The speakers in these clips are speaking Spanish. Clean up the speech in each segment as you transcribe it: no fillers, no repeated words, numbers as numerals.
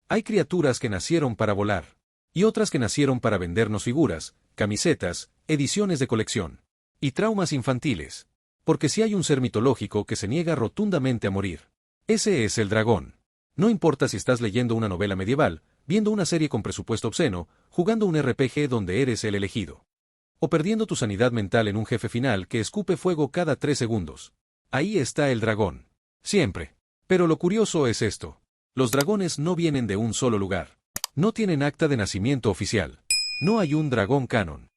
Hay criaturas que nacieron para volar. Y otras que nacieron para vendernos figuras, camisetas, ediciones de colección. Y traumas infantiles. Porque si hay un ser mitológico que se niega rotundamente a morir. Ese es el dragón. No importa si estás leyendo una novela medieval, viendo una serie con presupuesto obsceno, jugando un RPG donde eres el elegido. O perdiendo tu sanidad mental en un jefe final que escupe fuego cada 3 segundos. Ahí está el dragón. Siempre. Pero lo curioso es esto. Los dragones no vienen de un solo lugar. No tienen acta de nacimiento oficial. No hay un dragón canon.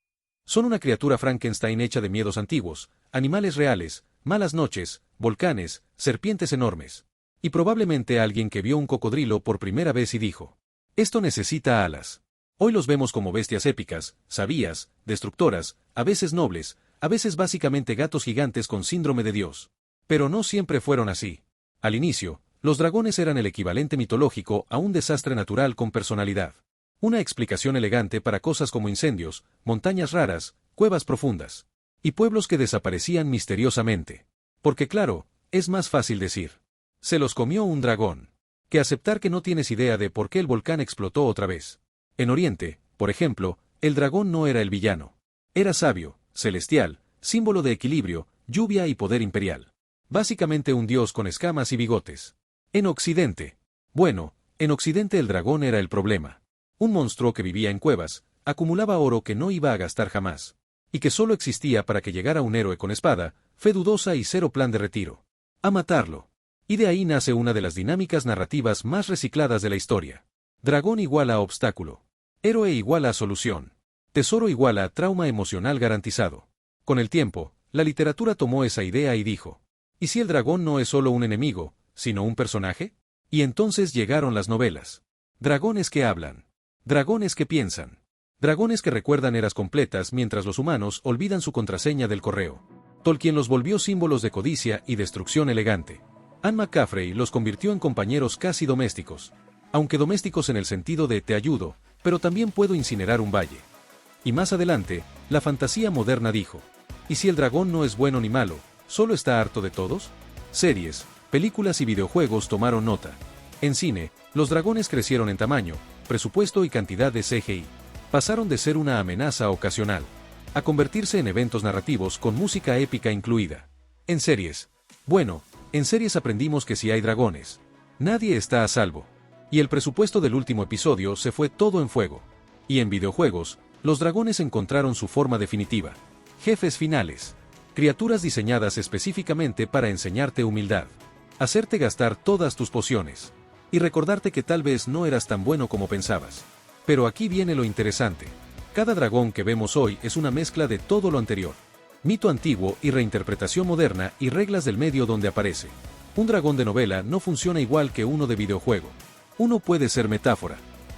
Son una criatura Frankenstein hecha de miedos antiguos, animales reales, malas noches, volcanes, serpientes enormes. Y probablemente alguien que vio un cocodrilo por primera vez y dijo: esto necesita alas. Hoy los vemos como bestias épicas, sabías, destructoras, a veces nobles, a veces básicamente gatos gigantes con síndrome de Dios. Pero no siempre fueron así. Al inicio, los dragones eran el equivalente mitológico a un desastre natural con personalidad. Una explicación elegante para cosas como incendios, montañas raras, cuevas profundas. Y pueblos que desaparecían misteriosamente. Porque claro, es más fácil decir: se los comió un dragón, que aceptar que no tienes idea de por qué el volcán explotó otra vez. En Oriente, por ejemplo, el dragón no era el villano. Era sabio, celestial, símbolo de equilibrio, lluvia y poder imperial. Básicamente un dios con escamas y bigotes. En Occidente. Bueno, en Occidente el dragón era el problema. Un monstruo que vivía en cuevas, acumulaba oro que no iba a gastar jamás. Y que solo existía para que llegara un héroe con espada, fe dudosa y cero plan de retiro. A matarlo. Y de ahí nace una de las dinámicas narrativas más recicladas de la historia. Dragón igual a obstáculo. Héroe igual a solución. Tesoro igual a trauma emocional garantizado. Con el tiempo, la literatura tomó esa idea y dijo: ¿y si el dragón no es solo un enemigo, sino un personaje? Y entonces llegaron las novelas. Dragones que hablan. Dragones que piensan. Dragones que recuerdan eras completas mientras los humanos olvidan su contraseña del correo. Tolkien los volvió símbolos de codicia y destrucción elegante. Anne McCaffrey los convirtió en compañeros casi domésticos. Aunque domésticos en el sentido de te ayudo, pero también puedo incinerar un valle. Y más adelante, la fantasía moderna dijo: ¿y si el dragón no es bueno ni malo, solo está harto de todos? Series, películas y videojuegos tomaron nota. En cine, los dragones crecieron en tamaño, presupuesto y cantidad de CGI. Pasaron de ser una amenaza ocasional a convertirse en eventos narrativos con música épica incluida. En series. Bueno, en series aprendimos que si hay dragones, nadie está a salvo. Y el presupuesto del último episodio se fue todo en fuego. Y en videojuegos, los dragones encontraron su forma definitiva. Jefes finales. Criaturas diseñadas específicamente para enseñarte humildad. Hacerte gastar todas tus pociones. Y recordarte que tal vez no eras tan bueno como pensabas. Pero aquí viene lo interesante. Cada dragón que vemos hoy es una mezcla de todo lo anterior. Mito antiguo y reinterpretación moderna y reglas del medio donde aparece. Un dragón de novela no funciona igual que uno de videojuego. Uno puede ser metáfora.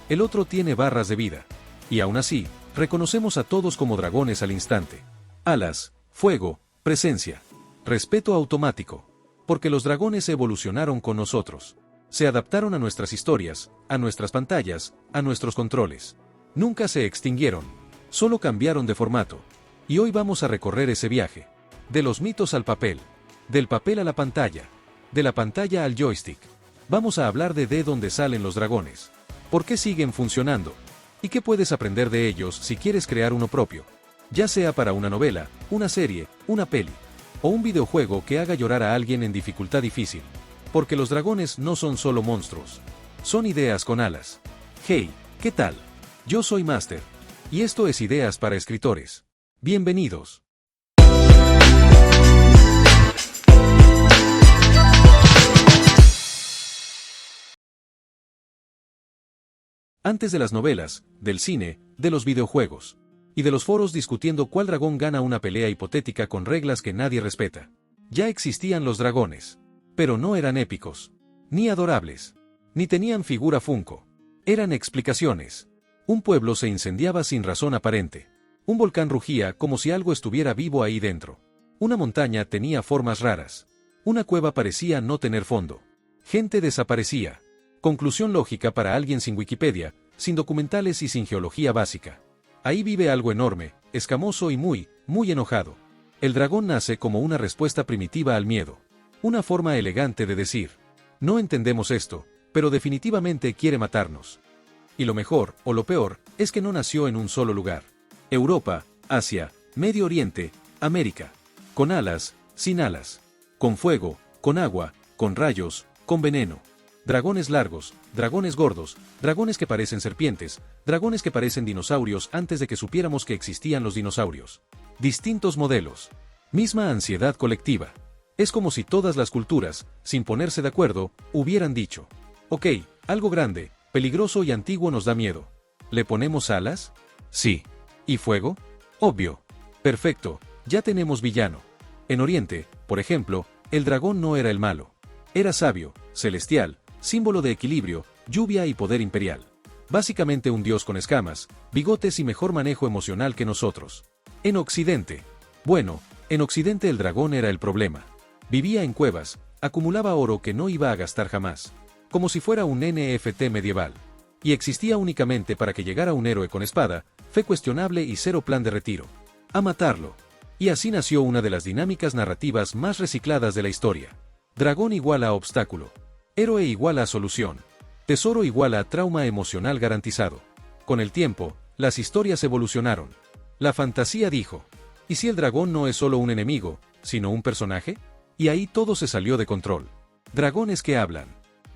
El otro tiene barras de vida. Y aún así, reconocemos a todos como dragones al instante. Alas, fuego, presencia. Respeto automático. Porque los dragones evolucionaron con nosotros. Se adaptaron a nuestras historias, a nuestras pantallas, a nuestros controles. Nunca se extinguieron. Solo cambiaron de formato. Y hoy vamos a recorrer ese viaje. De los mitos al papel. Del papel a la pantalla. De la pantalla al joystick. Vamos a hablar de dónde salen los dragones. ¿Por qué siguen funcionando? ¿Y qué puedes aprender de ellos si quieres crear uno propio? Ya sea para una novela, una serie, una peli. O un videojuego que haga llorar a alguien en dificultad difícil. Porque los dragones no son solo monstruos. Son ideas con alas. Hey, ¿qué tal? Yo soy Master. Y esto es Ideas para Escritores. Bienvenidos. Antes de las novelas, del cine, de los videojuegos. Y de los foros discutiendo cuál dragón gana una pelea hipotética con reglas que nadie respeta. Ya existían los dragones. Pero no eran épicos. Ni adorables. Ni tenían figura Funko. Eran explicaciones. Un pueblo se incendiaba sin razón aparente. Un volcán rugía como si algo estuviera vivo ahí dentro. Una montaña tenía formas raras. Una cueva parecía no tener fondo. Gente desaparecía. Conclusión lógica para alguien sin Wikipedia, sin documentales y sin geología básica. Ahí vive algo enorme, escamoso y muy enojado. El dragón nace como una respuesta primitiva al miedo. Una forma elegante de decir: no entendemos esto, pero definitivamente quiere matarnos. Y lo mejor, o lo peor, es que no nació en un solo lugar. Europa, Asia, Medio Oriente, América. Con alas, sin alas. Con fuego, con agua, con rayos, con veneno. Dragones largos, dragones gordos, dragones que parecen serpientes, dragones que parecen dinosaurios antes de que supiéramos que existían los dinosaurios. Distintos modelos. Misma ansiedad colectiva. Es como si todas las culturas, sin ponerse de acuerdo, hubieran dicho: ok, algo grande, peligroso y antiguo nos da miedo. ¿Le ponemos alas? Sí. ¿Y fuego? Obvio. Perfecto, ya tenemos villano. En Oriente, por ejemplo, el dragón no era el malo. Era sabio, celestial, símbolo de equilibrio, lluvia y poder imperial. Básicamente un dios con escamas, bigotes y mejor manejo emocional que nosotros. En Occidente. Bueno, en Occidente el dragón era el problema. Vivía en cuevas, acumulaba oro que no iba a gastar jamás. Como si fuera un NFT medieval. Y existía únicamente para que llegara un héroe con espada, fe cuestionable y cero plan de retiro. A matarlo. Y así nació una de las dinámicas narrativas más recicladas de la historia. Dragón igual a obstáculo. Héroe igual a solución. Tesoro igual a trauma emocional garantizado. Con el tiempo, las historias evolucionaron. La fantasía dijo: ¿y si el dragón no es solo un enemigo, sino un personaje? Y ahí todo se salió de control. Dragones que hablan.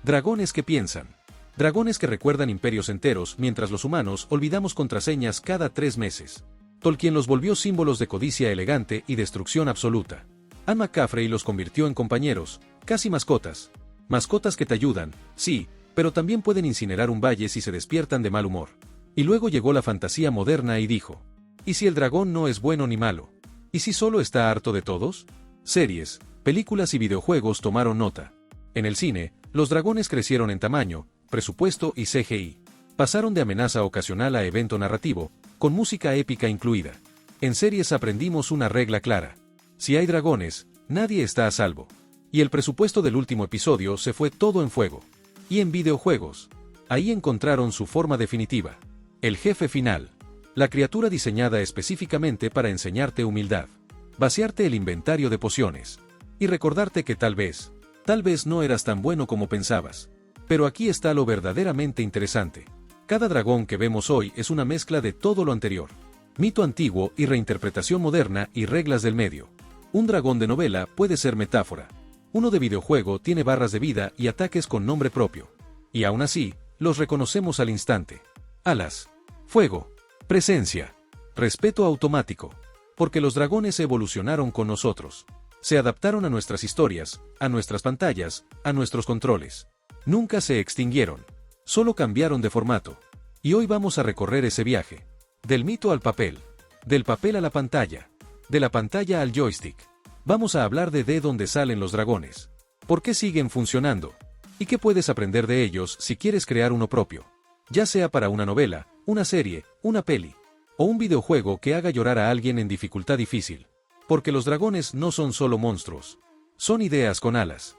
Dragones que piensan. Dragones que recuerdan imperios enteros mientras los humanos olvidamos contraseñas cada 3 meses. Tolkien los volvió símbolos de codicia elegante y destrucción absoluta. Anne McCaffrey los convirtió en compañeros, casi mascotas. Mascotas que te ayudan, sí, pero también pueden incinerar un valle si se despiertan de mal humor. Y luego llegó la fantasía moderna y dijo: ¿y si el dragón no es bueno ni malo? ¿Y si solo está harto de todos? Series, películas y videojuegos tomaron nota. En el cine, los dragones crecieron en tamaño, presupuesto y CGI. Pasaron de amenaza ocasional a evento narrativo, con música épica incluida. En series aprendimos una regla clara: si hay dragones, nadie está a salvo. Y el presupuesto del último episodio se fue todo en fuego. Y en videojuegos, ahí encontraron su forma definitiva. El jefe final. La criatura diseñada específicamente para enseñarte humildad. Vaciarte el inventario de pociones. Y recordarte que tal vez no eras tan bueno como pensabas. Pero aquí está lo verdaderamente interesante. Cada dragón que vemos hoy es una mezcla de todo lo anterior. Mito antiguo y reinterpretación moderna y reglas del medio. Un dragón de novela puede ser metáfora. Uno de videojuego tiene barras de vida y ataques con nombre propio. Y aún así, los reconocemos al instante. Alas. Fuego. Presencia. Respeto automático. Porque los dragones evolucionaron con nosotros. Se adaptaron a nuestras historias, a nuestras pantallas, a nuestros controles. Nunca se extinguieron. Solo cambiaron de formato. Y hoy vamos a recorrer ese viaje. Del mito al papel. Del papel a la pantalla. De la pantalla al joystick. Vamos a hablar de dónde salen los dragones. ¿Por qué siguen funcionando? ¿Y qué puedes aprender de ellos si quieres crear uno propio? Ya sea para una novela, una serie, una peli. O un videojuego que haga llorar a alguien en dificultad difícil. Porque los dragones no son solo monstruos. Son ideas con alas.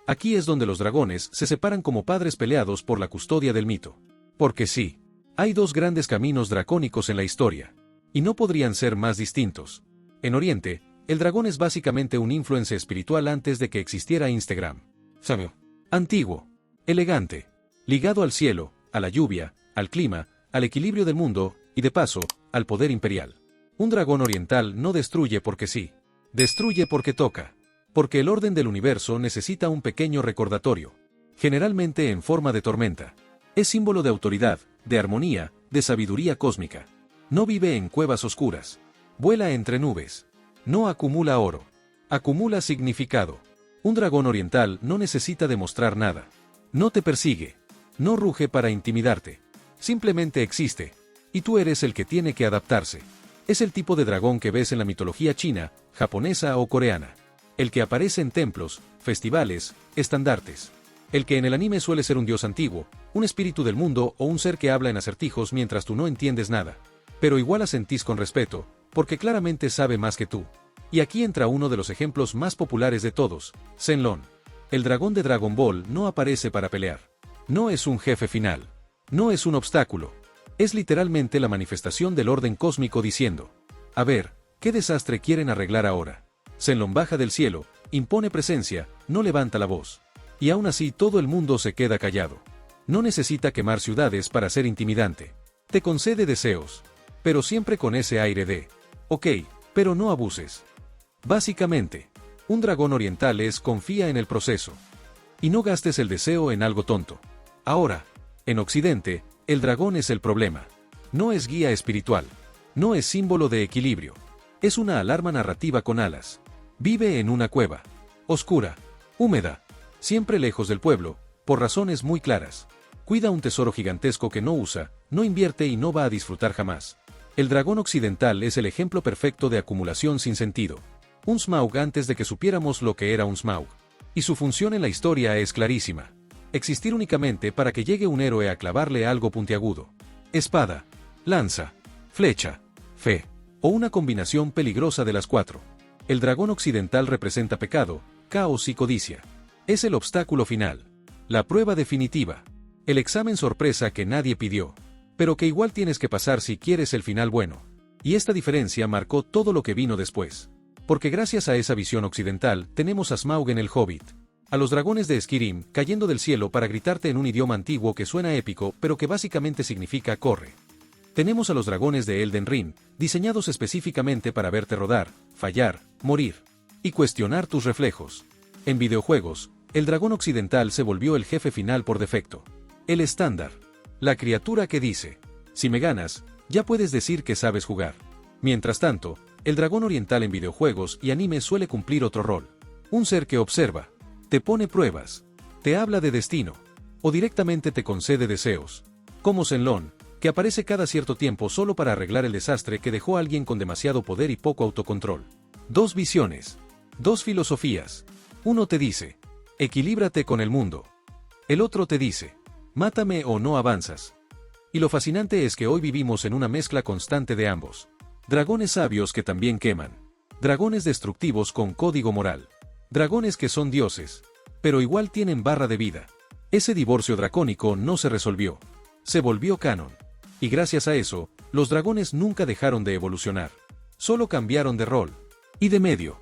Aquí es donde los dragones se separan como padres peleados por la custodia del mito. Porque sí, hay dos grandes caminos dracónicos en la historia. Y no podrían ser más distintos. En Oriente, el dragón es básicamente un influencer espiritual antes de que existiera Instagram. Sabio. Antiguo. Elegante. Ligado al cielo, a la lluvia, al clima, al equilibrio del mundo, y de paso, al poder imperial. Un dragón oriental no destruye porque sí. Destruye porque toca. Porque el orden del universo necesita un pequeño recordatorio. Generalmente en forma de tormenta. Es símbolo de autoridad, de armonía, de sabiduría cósmica. No vive en cuevas oscuras. Vuela entre nubes. No acumula oro. Acumula significado. Un dragón oriental no necesita demostrar nada. No te persigue. No ruge para intimidarte. Simplemente existe. Y tú eres el que tiene que adaptarse. Es el tipo de dragón que ves en la mitología china, japonesa o coreana. El que aparece en templos, festivales, estandartes. El que en el anime suele ser un dios antiguo, un espíritu del mundo o un ser que habla en acertijos mientras tú no entiendes nada. Pero igual asentís con respeto, porque claramente sabe más que tú. Y aquí entra uno de los ejemplos más populares de todos, Shenlong. El dragón de Dragon Ball no aparece para pelear. No es un jefe final. No es un obstáculo. Es literalmente la manifestación del orden cósmico diciendo: a ver, ¿qué desastre quieren arreglar ahora? Shenlong baja del cielo, impone presencia, no levanta la voz. Y aún así todo el mundo se queda callado. No necesita quemar ciudades para ser intimidante. Te concede deseos. Pero siempre con ese aire de, ok, pero no abuses. Básicamente, un dragón oriental confía en el proceso. Y no gastes el deseo en algo tonto. Ahora, en Occidente, el dragón es el problema. No es guía espiritual. No es símbolo de equilibrio. Es una alarma narrativa con alas. Vive en una cueva. Oscura. Húmeda. Siempre lejos del pueblo, por razones muy claras. Cuida un tesoro gigantesco que no usa, no invierte y no va a disfrutar jamás. El dragón occidental es el ejemplo perfecto de acumulación sin sentido. Un Smaug antes de que supiéramos lo que era un Smaug. Y su función en la historia es clarísima. Existir únicamente para que llegue un héroe a clavarle algo puntiagudo. Espada, lanza, flecha, fe, o una combinación peligrosa de las cuatro. El dragón occidental representa pecado, caos y codicia. Es el obstáculo final. La prueba definitiva. El examen sorpresa que nadie pidió. Pero que igual tienes que pasar si quieres el final bueno. Y esta diferencia marcó todo lo que vino después. Porque gracias a esa visión occidental, tenemos a Smaug en el Hobbit. A los dragones de Skyrim, cayendo del cielo para gritarte en un idioma antiguo que suena épico, pero que básicamente significa corre. Tenemos a los dragones de Elden Ring, diseñados específicamente para verte rodar, fallar, morir. Y cuestionar tus reflejos. En videojuegos, el dragón occidental se volvió el jefe final por defecto. El estándar. La criatura que dice, si me ganas, ya puedes decir que sabes jugar. Mientras tanto, el dragón oriental en videojuegos y anime suele cumplir otro rol. Un ser que observa, te pone pruebas, te habla de destino, o directamente te concede deseos. Como Shenlong, que aparece cada cierto tiempo solo para arreglar el desastre que dejó a alguien con demasiado poder y poco autocontrol. Dos visiones. Dos filosofías. Uno te dice, equilíbrate con el mundo. El otro te dice, mátame o no avanzas. Y lo fascinante es que hoy vivimos en una mezcla constante de ambos. Dragones sabios que también queman. Dragones destructivos con código moral. Dragones que son dioses, pero igual tienen barra de vida. Ese divorcio dracónico no se resolvió. Se volvió canon. Y gracias a eso, los dragones nunca dejaron de evolucionar. Solo cambiaron de rol. Y de medio.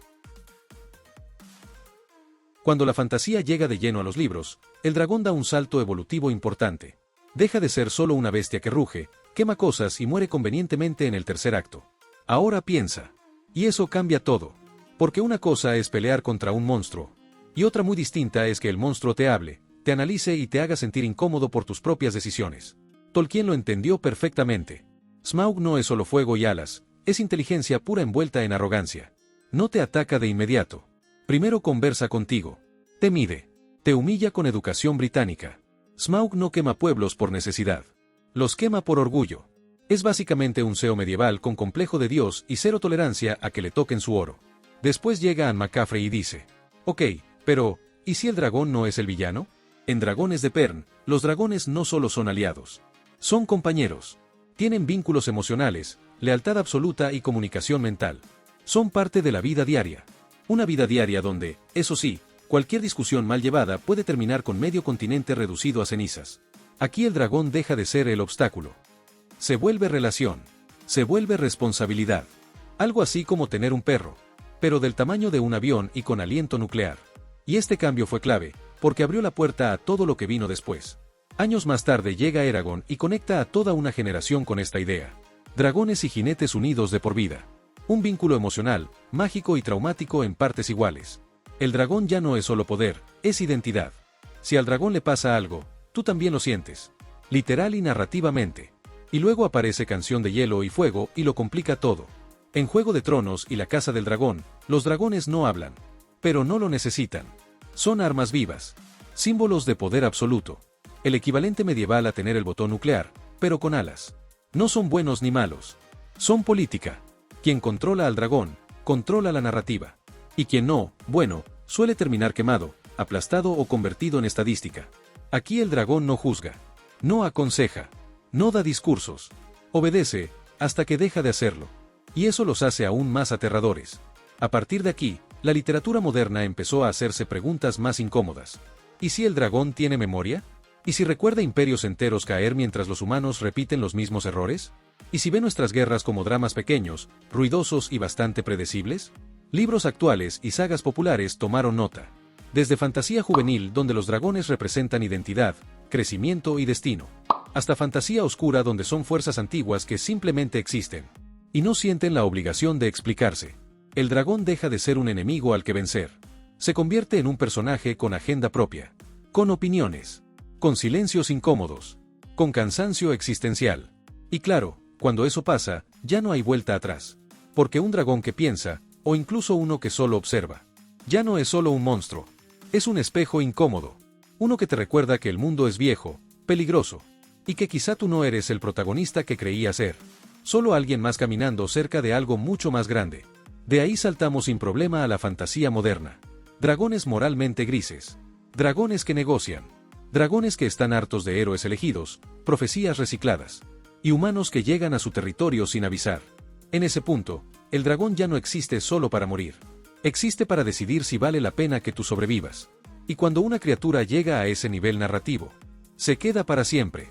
Cuando la fantasía llega de lleno a los libros, el dragón da un salto evolutivo importante. Deja de ser solo una bestia que ruge, quema cosas y muere convenientemente en el tercer acto. Ahora piensa. Y eso cambia todo. Porque una cosa es pelear contra un monstruo. Y otra muy distinta es que el monstruo te hable, te analice y te haga sentir incómodo por tus propias decisiones. Tolkien lo entendió perfectamente. Smaug no es solo fuego y alas, es inteligencia pura envuelta en arrogancia. No te ataca de inmediato. Primero conversa contigo. Te mide. Te humilla con educación británica. Smaug no quema pueblos por necesidad. Los quema por orgullo. Es básicamente un CEO medieval con complejo de Dios y cero tolerancia a que le toquen su oro. Después llega Anne McCaffrey y dice, ok, pero, ¿y si el dragón no es el villano? En Dragones de Pern, los dragones no solo son aliados. Son compañeros. Tienen vínculos emocionales, lealtad absoluta y comunicación mental. Son parte de la vida diaria. Una vida diaria donde, eso sí, cualquier discusión mal llevada puede terminar con medio continente reducido a cenizas. Aquí el dragón deja de ser el obstáculo. Se vuelve relación. Se vuelve responsabilidad. Algo así como tener un perro, pero del tamaño de un avión y con aliento nuclear. Y este cambio fue clave, porque abrió la puerta a todo lo que vino después. Años más tarde llega Eragon y conecta a toda una generación con esta idea. Dragones y jinetes unidos de por vida. Un vínculo emocional, mágico y traumático en partes iguales. El dragón ya no es solo poder, es identidad. Si al dragón le pasa algo, tú también lo sientes. Literal y narrativamente. Y luego aparece Canción de Hielo y Fuego y lo complica todo. En Juego de Tronos y La Casa del Dragón, los dragones no hablan. Pero no lo necesitan. Son armas vivas. Símbolos de poder absoluto. El equivalente medieval a tener el botón nuclear, pero con alas. No son buenos ni malos. Son política. Quien controla al dragón, controla la narrativa. Y quien no, bueno, suele terminar quemado, aplastado o convertido en estadística. Aquí el dragón no juzga. No aconseja. No da discursos. Obedece, hasta que deja de hacerlo. Y eso los hace aún más aterradores. A partir de aquí, la literatura moderna empezó a hacerse preguntas más incómodas. ¿Y si el dragón tiene memoria? ¿Y si recuerda imperios enteros caer mientras los humanos repiten los mismos errores? ¿Y si ve nuestras guerras como dramas pequeños, ruidosos y bastante predecibles? Libros actuales y sagas populares tomaron nota. Desde fantasía juvenil donde los dragones representan identidad, crecimiento y destino, hasta fantasía oscura donde son fuerzas antiguas que simplemente existen y no sienten la obligación de explicarse. El dragón deja de ser un enemigo al que vencer. Se convierte en un personaje con agenda propia, con opiniones, con silencios incómodos, con cansancio existencial. Y claro, cuando eso pasa, ya no hay vuelta atrás. Porque un dragón que piensa, o incluso uno que solo observa, ya no es solo un monstruo. Es un espejo incómodo. Uno que te recuerda que el mundo es viejo, peligroso, y que quizá tú no eres el protagonista que creías ser. Solo alguien más caminando cerca de algo mucho más grande. De ahí saltamos sin problema a la fantasía moderna. Dragones moralmente grises. Dragones que negocian. Dragones que están hartos de héroes elegidos, profecías recicladas. Y humanos que llegan a su territorio sin avisar. En ese punto, el dragón ya no existe solo para morir. Existe para decidir si vale la pena que tú sobrevivas. Y cuando una criatura llega a ese nivel narrativo, se queda para siempre.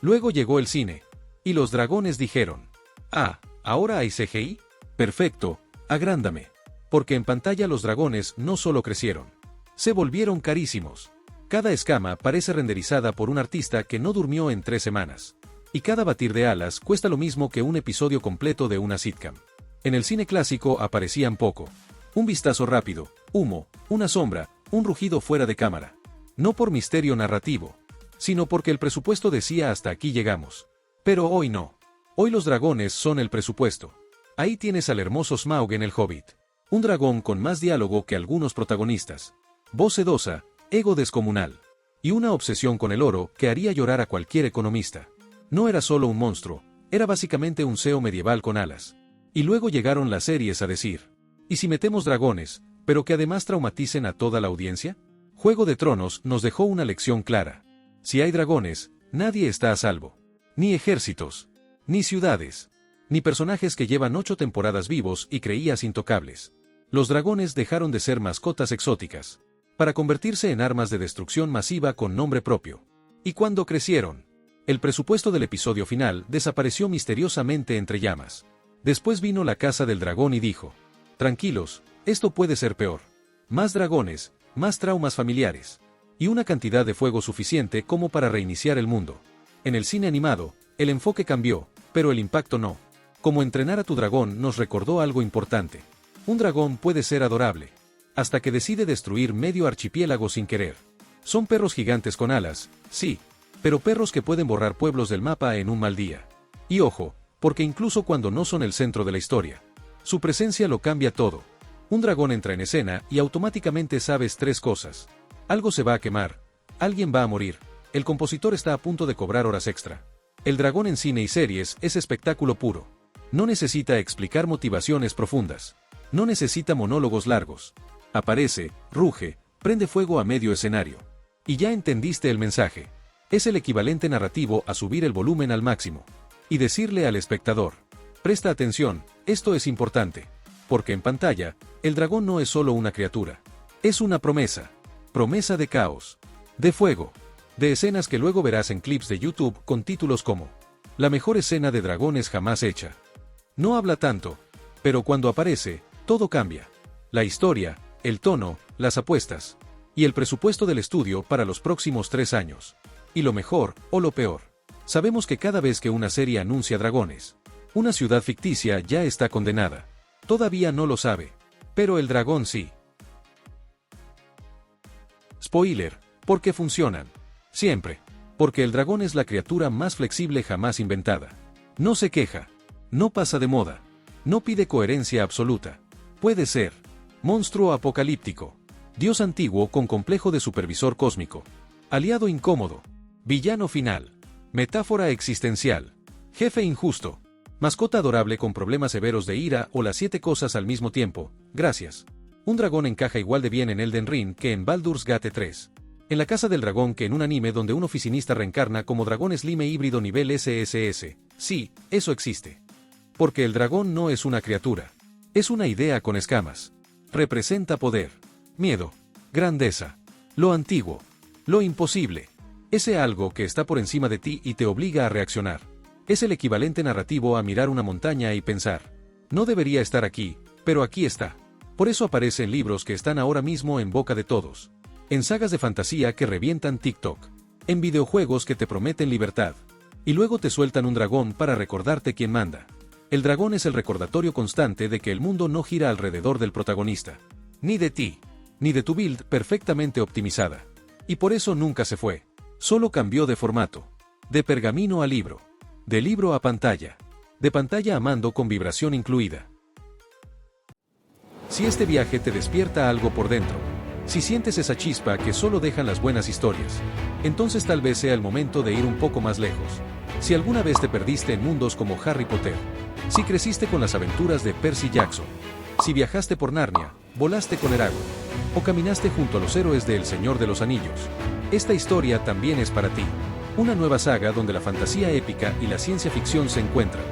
Luego llegó el cine. Y los dragones dijeron: ah, ¿ahora hay CGI? Perfecto, agrándame. Porque en pantalla los dragones no solo crecieron, se volvieron carísimos. Cada escama parece renderizada por un artista que no durmió en 3 semanas. Y cada batir de alas cuesta lo mismo que un episodio completo de una sitcom. En el cine clásico aparecían poco. Un vistazo rápido, humo, una sombra, un rugido fuera de cámara. No por misterio narrativo, sino porque el presupuesto decía hasta aquí llegamos. Pero hoy no. Hoy los dragones son el presupuesto. Ahí tienes al hermoso Smaug en El Hobbit. Un dragón con más diálogo que algunos protagonistas. Voz sedosa, ego descomunal. Y una obsesión con el oro que haría llorar a cualquier economista. No era solo un monstruo, era básicamente un seo medieval con alas. Y luego llegaron las series a decir: ¿y si metemos dragones, pero que además traumaticen a toda la audiencia? Juego de Tronos nos dejó una lección clara. Si hay dragones, nadie está a salvo. Ni ejércitos, ni ciudades, ni personajes que llevan 8 temporadas vivos y creías intocables. Los dragones dejaron de ser mascotas exóticas, para convertirse en armas de destrucción masiva con nombre propio. Y cuando crecieron, el presupuesto del episodio final desapareció misteriosamente entre llamas. Después vino la Casa del Dragón y dijo: tranquilos, esto puede ser peor. Más dragones, más traumas familiares. Y una cantidad de fuego suficiente como para reiniciar el mundo. En el cine animado, el enfoque cambió, pero el impacto no. Como entrenar a tu dragón nos recordó algo importante. Un dragón puede ser adorable, hasta que decide destruir medio archipiélago sin querer. Son perros gigantes con alas, sí, pero perros que pueden borrar pueblos del mapa en un mal día. Y ojo, porque incluso cuando no son el centro de la historia, su presencia lo cambia todo. Un dragón entra en escena y automáticamente sabes 3 cosas. Algo se va a quemar, alguien va a morir, el compositor está a punto de cobrar horas extra. El dragón en cine y series es espectáculo puro. No necesita explicar motivaciones profundas. No necesita monólogos largos. Aparece, ruge, prende fuego a medio escenario. Y ya entendiste el mensaje. Es el equivalente narrativo a subir el volumen al máximo. Y decirle al espectador: presta atención, esto es importante. Porque en pantalla, el dragón no es solo una criatura. Es una promesa. Promesa de caos. De fuego. De escenas que luego verás en clips de YouTube con títulos como: la mejor escena de dragones jamás hecha. No habla tanto, pero cuando aparece, todo cambia. La historia, el tono, las apuestas. Y el presupuesto del estudio para los próximos 3 años. Y lo mejor, o lo peor. Sabemos que cada vez que una serie anuncia dragones, una ciudad ficticia ya está condenada. Todavía no lo sabe. Pero el dragón sí. Spoiler, porque funcionan. Siempre. Porque el dragón es la criatura más flexible jamás inventada. No se queja. No pasa de moda. No pide coherencia absoluta. Puede ser monstruo apocalíptico, dios antiguo con complejo de supervisor cósmico, aliado incómodo, villano final, metáfora existencial, jefe injusto, mascota adorable con problemas severos de ira o las 7 cosas al mismo tiempo. Gracias. Un dragón encaja igual de bien en Elden Ring que en Baldur's Gate 3. En la Casa del Dragón que en un anime donde un oficinista reencarna como dragón slime híbrido nivel SSS. Sí, eso existe. Porque el dragón no es una criatura. Es una idea con escamas. Representa poder, miedo, grandeza, lo antiguo, lo imposible. Ese algo que está por encima de ti y te obliga a reaccionar. Es el equivalente narrativo a mirar una montaña y pensar: no debería estar aquí, pero aquí está. Por eso aparece en libros que están ahora mismo en boca de todos. En sagas de fantasía que revientan TikTok. En videojuegos que te prometen libertad. Y luego te sueltan un dragón para recordarte quién manda. El dragón es el recordatorio constante de que el mundo no gira alrededor del protagonista. Ni de ti. Ni de tu build perfectamente optimizada. Y por eso nunca se fue. Solo cambió de formato. De pergamino a libro. De libro a pantalla. De pantalla a mando con vibración incluida. Si este viaje te despierta algo por dentro, si sientes esa chispa que solo dejan las buenas historias, entonces tal vez sea el momento de ir un poco más lejos. Si alguna vez te perdiste en mundos como Harry Potter, si creciste con las aventuras de Percy Jackson, si viajaste por Narnia, volaste con Eragon, o caminaste junto a los héroes de El Señor de los Anillos, esta historia también es para ti. Una nueva saga donde la fantasía épica y la ciencia ficción se encuentran.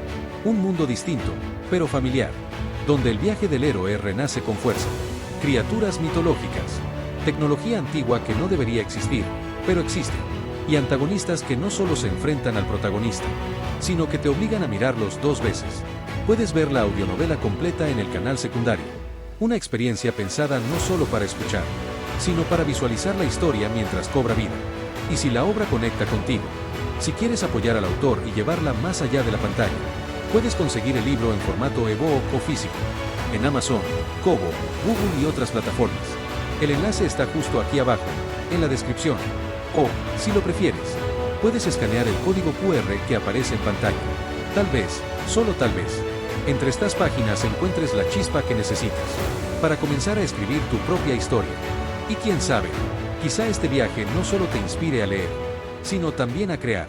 Un mundo distinto, pero familiar, donde el viaje del héroe renace con fuerza. Criaturas mitológicas, tecnología antigua que no debería existir, pero existe, y antagonistas que no solo se enfrentan al protagonista, sino que te obligan a mirarlos dos veces. Puedes ver la audionovela completa en el canal secundario. Una experiencia pensada no solo para escuchar, sino para visualizar la historia mientras cobra vida. Y si la obra conecta contigo, si quieres apoyar al autor y llevarla más allá de la pantalla, puedes conseguir el libro en formato ebook o físico, en Amazon, Kobo, Google y otras plataformas. El enlace está justo aquí abajo, en la descripción. O, si lo prefieres, puedes escanear el código QR que aparece en pantalla. Tal vez, solo tal vez, entre estas páginas encuentres la chispa que necesitas para comenzar a escribir tu propia historia. Y quién sabe, quizá este viaje no solo te inspire a leer, sino también a crear.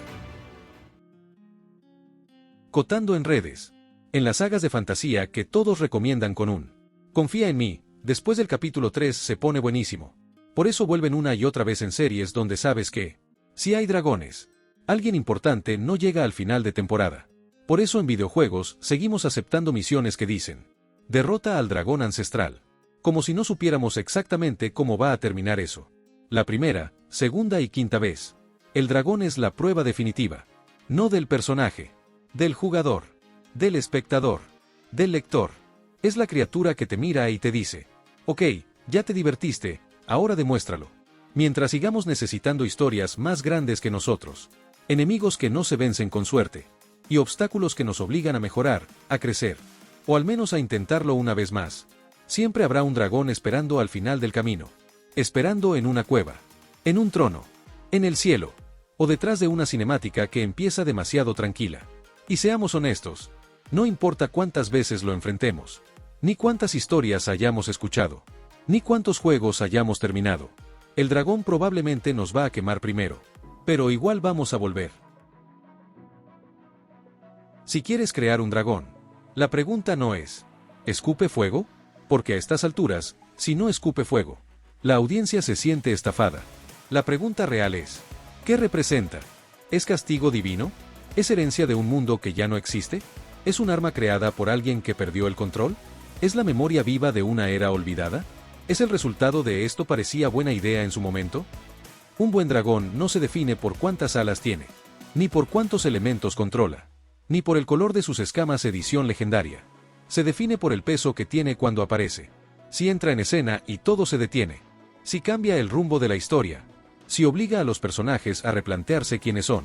Cotando en redes. En las sagas de fantasía que todos recomiendan con un "confía en mí", después del capítulo 3 se pone buenísimo. Por eso vuelven una y otra vez en series donde sabes que, si hay dragones, alguien importante no llega al final de temporada. Por eso en videojuegos seguimos aceptando misiones que dicen, derrota al dragón ancestral. Como si no supiéramos exactamente cómo va a terminar eso. La primera, segunda y quinta vez. El dragón es la prueba definitiva. No del personaje. Del jugador. Del espectador. Del lector. Es la criatura que te mira y te dice, ok, ya te divertiste, ahora demuéstralo. Mientras sigamos necesitando historias más grandes que nosotros. Enemigos que no se vencen con suerte. Y obstáculos que nos obligan a mejorar, a crecer. O al menos a intentarlo una vez más. Siempre habrá un dragón esperando al final del camino. Esperando en una cueva. En un trono. En el cielo. O detrás de una cinemática que empieza demasiado tranquila. Y seamos honestos. No importa cuántas veces lo enfrentemos. Ni cuántas historias hayamos escuchado. Ni cuántos juegos hayamos terminado. El dragón probablemente nos va a quemar primero. Pero igual vamos a volver. Si quieres crear un dragón, la pregunta no es, ¿escupe fuego? Porque a estas alturas, si no escupe fuego, la audiencia se siente estafada. La pregunta real es, ¿qué representa? ¿Es castigo divino? ¿Es herencia de un mundo que ya no existe? ¿Es un arma creada por alguien que perdió el control? ¿Es la memoria viva de una era olvidada? ¿Es el resultado de esto parecía buena idea en su momento? Un buen dragón no se define por cuántas alas tiene, ni por cuántos elementos controla, ni por el color de sus escamas edición legendaria. Se define por el peso que tiene cuando aparece. Si entra en escena y todo se detiene. Si cambia el rumbo de la historia. Si obliga a los personajes a replantearse quiénes son.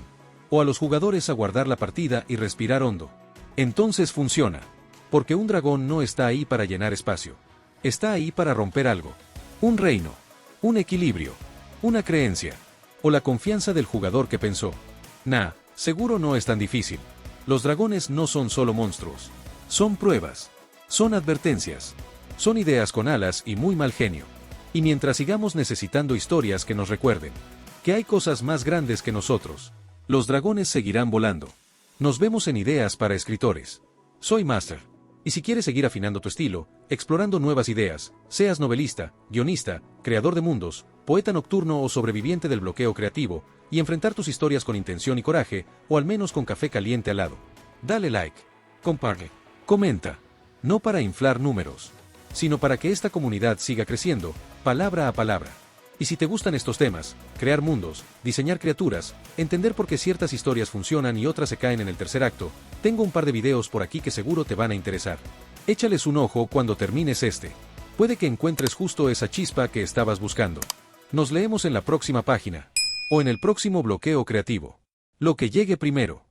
O a los jugadores a guardar la partida y respirar hondo. Entonces funciona. Porque un dragón no está ahí para llenar espacio. Está ahí para romper algo. Un reino. Un equilibrio. Una creencia. O la confianza del jugador que pensó. Nah, seguro no es tan difícil. Los dragones no son solo monstruos. Son pruebas. Son advertencias. Son ideas con alas y muy mal genio. Y mientras sigamos necesitando historias que nos recuerden que hay cosas más grandes que nosotros, los dragones seguirán volando. Nos vemos en Ideas para Escritores. Soy Master. Y si quieres seguir afinando tu estilo, explorando nuevas ideas, seas novelista, guionista, creador de mundos, poeta nocturno o sobreviviente del bloqueo creativo, y enfrentar tus historias con intención y coraje, o al menos con café caliente al lado, dale like, comparte, comenta. No para inflar números, sino para que esta comunidad siga creciendo, palabra a palabra. Y si te gustan estos temas, crear mundos, diseñar criaturas, entender por qué ciertas historias funcionan y otras se caen en el tercer acto, tengo un par de videos por aquí que seguro te van a interesar. Échales un ojo cuando termines este. Puede que encuentres justo esa chispa que estabas buscando. Nos leemos en la próxima página. O en el próximo bloqueo creativo. Lo que llegue primero.